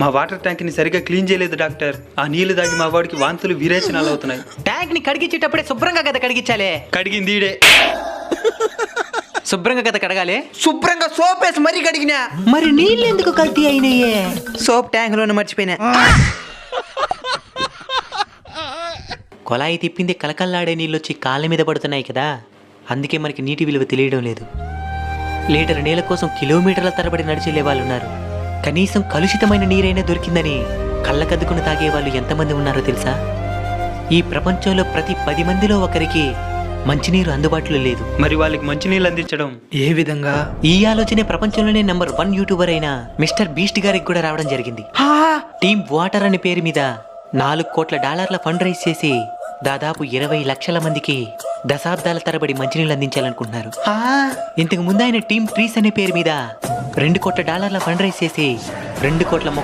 మా water tank ని సరిగ్గా క్లీన్ చేయలేదు డాక్టర్. ఆ నీళ్లు దాగి మా వాడికి వాంతులు విరేచనాలు అవుతున్నాయి. ట్యాంక్ ని కడిగించేటప్పుడే శుభ్రంగా కదా కడిగించాలే. కడిగింది ఈడే. శుభ్రంగా కదా కడగాలి. శుభ్రంగా సోప్ వేసి మరీ కడిగినా. మరి నీళ్ళు ఎందుకు కల్తీ అయినాయే? సోప్ ట్యాంక్ లోనే మర్చిపోయినా. కొలాయి తిప్పింది కలకల్లాడే నీళ్ళొచ్చి కాళ్ళ మీద పడుతున్నాయి కదా, అందుకే మనకి నీటి విలువ తెలియడం లేదు. లీటర్ నీళ్ళ కోసం కిలోమీటర్ల తరబడి నడిచెళ్లే వాళ్ళు ఉన్నారు. కనీసం కలుషితమైన నీరైనా దొరికిందని కళ్ళకద్దుకుని తాగే వాళ్ళు ఎంతమంది ఉన్నారో తెలుసా? ఈ ప్రపంచంలో ప్రతి 10 మందిలో ఒకరికి మంచినీరు అందుబాటులో లేదు. మరి వాళ్ళకి మంచినీళ్ళు అందించడం ఏ విధంగా? ఈ ఆలోచనే ప్రపంచంలోనే నంబర్ 1 యూట్యూబర్ అయిన మిస్టర్ బీస్ట్ గారికి కూడా రావడం జరిగింది. టీమ్ వాటర్ అనే పేరు మీద $4 కోట్ల ఫండ్ రైజ్ చేసి దాదాపు 20 లక్షల మందికి దశాబ్దాల తరబడి మంచినీళ్ళు అందించాలనుకుంటున్నారు. ఇంతకు ముందు ఆయన టీమ్ ట్రీస్ అనే పేరు మీద $2 కోట్ల ఫండ్ రైజ్ చేసి 2 కోట్ల మొక్కలు